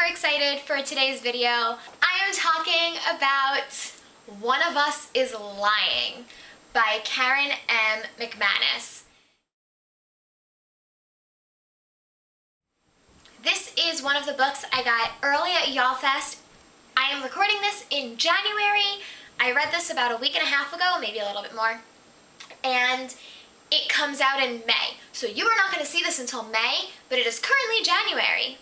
excited for today's video. I am talking about One of Us is Lying by Karen M. McManus. This is one of the books I got early at YALLFest. I am recording this in January. I read this about a week and a half ago, maybe a little bit more, and it comes out in May. So you are not going to see this until May, but it is currently January.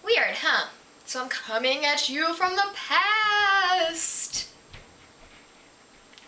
Weird, huh? So I'm coming at you from the past.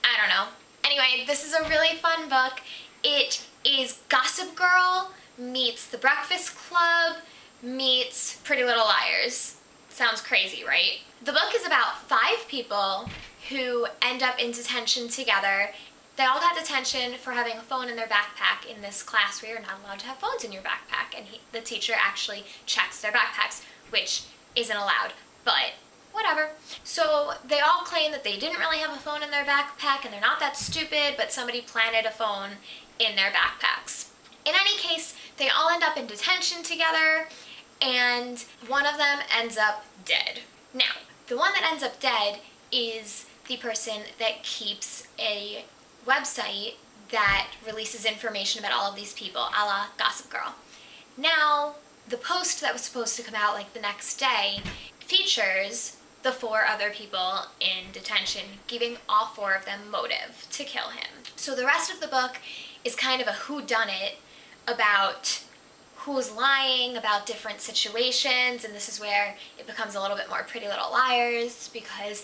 I don't know. Anyway, this is a really fun book. It is Gossip Girl meets The Breakfast Club meets Pretty Little Liars. Sounds crazy, right? The book is about 5 people who end up in detention together. They all got detention for having a phone in their backpack in this class where you're not allowed to have phones in your backpack, and the teacher actually checks their backpacks, which isn't allowed, but whatever. So they all claim that they didn't really have a phone in their backpack and they're not that stupid, but somebody planted a phone in their backpacks. In any case, they all end up in detention together and one of them ends up dead. Now, the one that ends up dead is the person that keeps a website that releases information about all of these people, a la Gossip Girl. Now, the post that was supposed to come out like the next day features the 4 other people in detention, giving all 4 of them motive to kill him. So the rest of the book is kind of a whodunit about who's lying about different situations, and this is where it becomes a little bit more Pretty Little Liars because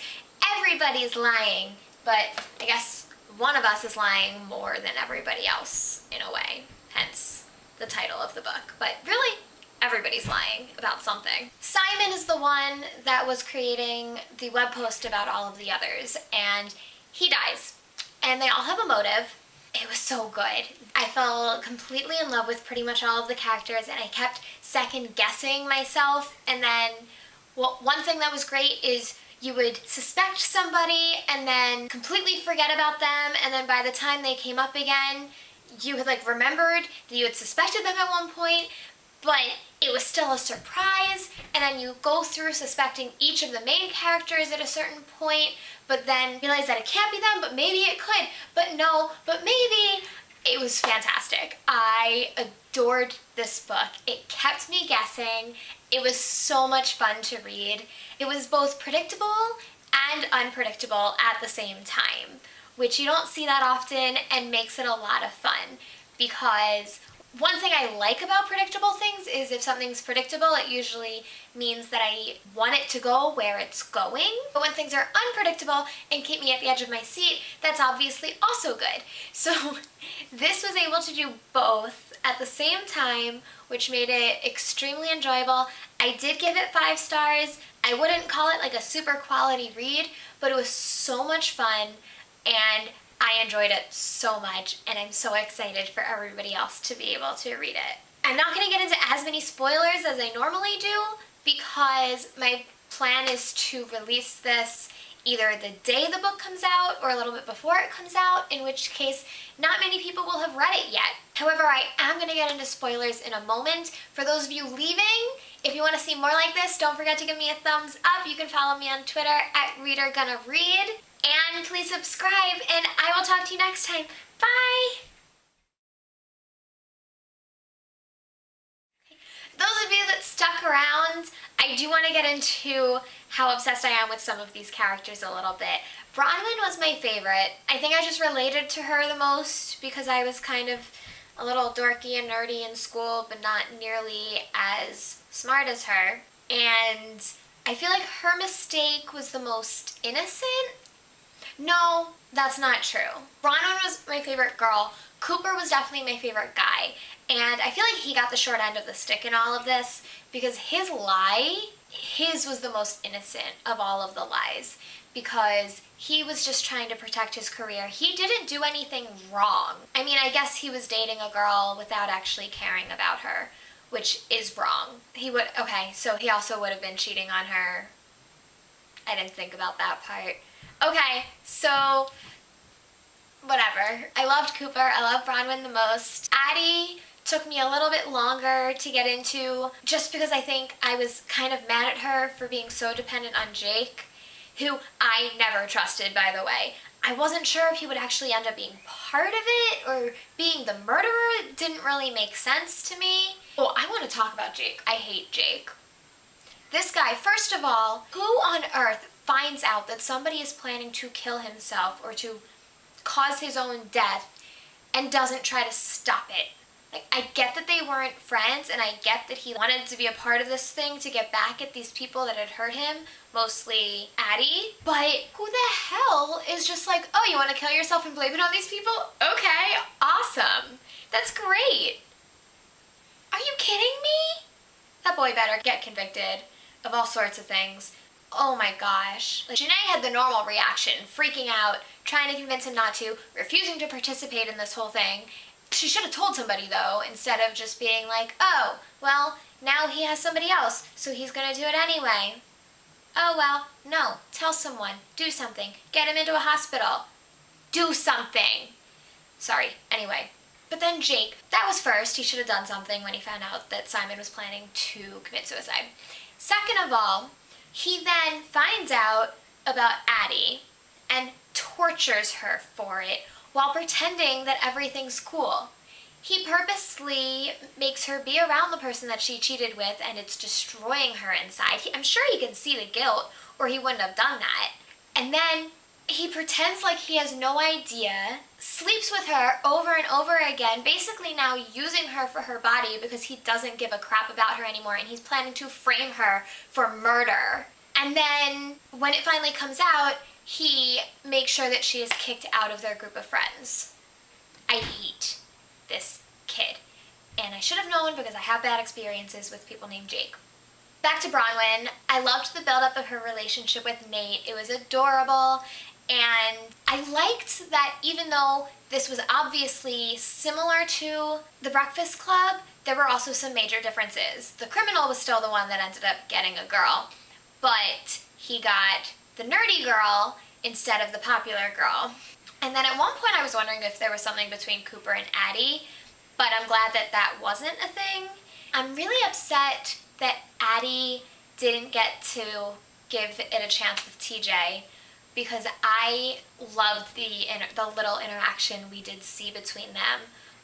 everybody's lying, but I guess one of us is lying more than everybody else in a way, hence the title of the book. But really, everybody's lying about something. Simon is the one that was creating the web post about all of the others, and he dies. And they all have a motive. It was so good. I fell completely in love with pretty much all of the characters, and I kept second guessing myself. And then, well, one thing that was great is you would suspect somebody and then completely forget about them, and then by the time they came up again, you had like remembered that you had suspected them at one point, but it was still a surprise, and then you go through suspecting each of the main characters at a certain point, but then realize that it can't be them, but maybe it could, but no, but maybe. It was fantastic. I adored this book. It kept me guessing. It was so much fun to read. It was both predictable and unpredictable at the same time, which you don't see that often and makes it a lot of fun, because one thing I like about predictable things is if something's predictable, it usually means that I want it to go where it's going. But when things are unpredictable and keep me at the edge of my seat, that's obviously also good. So this was able to do both at the same time, which made it extremely enjoyable. I did give it 5 stars. I wouldn't call it like a super quality read, but it was so much fun, and I enjoyed it so much, and I'm so excited for everybody else to be able to read it. I'm not going to get into as many spoilers as I normally do because my plan is to release this either the day the book comes out or a little bit before it comes out, in which case not many people will have read it yet. However, I am going to get into spoilers in a moment. For those of you leaving, if you want to see more like this, don't forget to give me a thumbs up. You can follow me on Twitter at ReaderGonnaRead. And please subscribe, and I will talk to you next time. Bye! Those of you that stuck around, I do want to get into how obsessed I am with some of these characters a little bit. Bronwyn was my favorite. I think I just related to her the most because I was kind of a little dorky and nerdy in school, but not nearly as smart as her. And I feel like her mistake was the most innocent. No, that's not true. Bronwyn was my favorite girl. Cooper was definitely my favorite guy. And I feel like he got the short end of the stick in all of this because his was the most innocent of all of the lies, because he was just trying to protect his career. He didn't do anything wrong. I mean, I guess he was dating a girl without actually caring about her, which is wrong. Okay, so he also would have been cheating on her. I didn't think about that part. Okay, so whatever. I loved Cooper. I loved Bronwyn the most. Addie took me a little bit longer to get into, just because I think I was kind of mad at her for being so dependent on Jake, who I never trusted, by the way. I wasn't sure if he would actually end up being part of it or being the murderer. It didn't really make sense to me. Oh, I want to talk about Jake. I hate Jake. This guy, first of all, who on earth finds out that somebody is planning to kill himself or to cause his own death and doesn't try to stop it? Like, I get that they weren't friends, and I get that he wanted to be a part of this thing to get back at these people that had hurt him, mostly Addie, but who the hell is just like, oh, you want to kill yourself and blame it on these people? Okay, awesome. That's great. Are you kidding me? That boy better get convicted of all sorts of things. Oh my gosh. Like, Janae had the normal reaction, freaking out, trying to convince him not to, refusing to participate in this whole thing. She should have told somebody, though, instead of just being like, oh, well, now he has somebody else, so he's gonna do it anyway. Oh, well, no, tell someone, do something, get him into a hospital, do something. Sorry, anyway. But then Jake, that was first. He should have done something when he found out that Simon was planning to commit suicide. Second of all, he then finds out about Addie and tortures her for it, while pretending that everything's cool. He purposely makes her be around the person that she cheated with, and it's destroying her inside. I'm sure he can see the guilt, or he wouldn't have done that. And then he pretends like he has no idea, sleeps with her over and over again, basically now using her for her body because he doesn't give a crap about her anymore, and he's planning to frame her for murder. And then when it finally comes out, he makes sure that she is kicked out of their group of friends. I hate this kid. And I should have known because I have bad experiences with people named Jake. Back to Bronwyn. I loved the buildup of her relationship with Nate. It was adorable. And I liked that even though this was obviously similar to The Breakfast Club, there were also some major differences. The criminal was still the one that ended up getting a girl, but he got the nerdy girl instead of the popular girl. And then at one point I was wondering if there was something between Cooper and Addie, but I'm glad that that wasn't a thing. I'm really upset that Addie didn't get to give it a chance with TJ, because I loved the little interaction we did see between them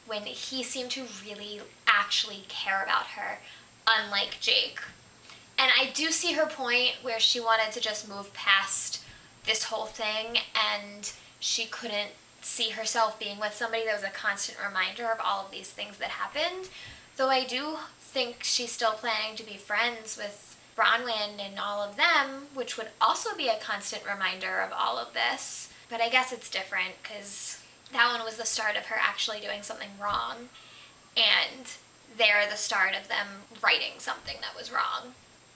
when he seemed to really actually care about her, unlike Jake. And I do see her point where she wanted to just move past this whole thing, and she couldn't see herself being with somebody that was a constant reminder of all of these things that happened. Though I do think she's still planning to be friends with Bronwyn and all of them, which would also be a constant reminder of all of this. But I guess it's different because that one was the start of her actually doing something wrong, and they're the start of them righting something that was wrong.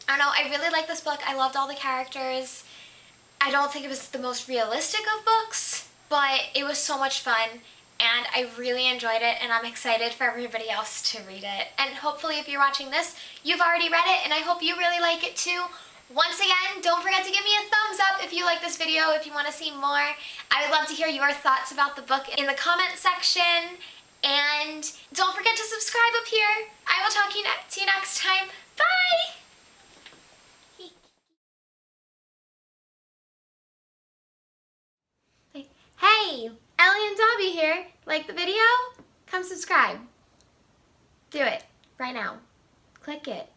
I don't know, I really like this book. I loved all the characters. I don't think it was the most realistic of books, but it was so much fun, and I really enjoyed it, and I'm excited for everybody else to read it. And hopefully if you're watching this, you've already read it, and I hope you really like it too. Once again, don't forget to give me a thumbs up if you like this video, if you want to see more. I would love to hear your thoughts about the book in the comment section, and don't forget to subscribe up here. I will talk to you next time. Bye! Hey, Ellie and Dobby here. Like the video? Come subscribe. Do it right now. Click it.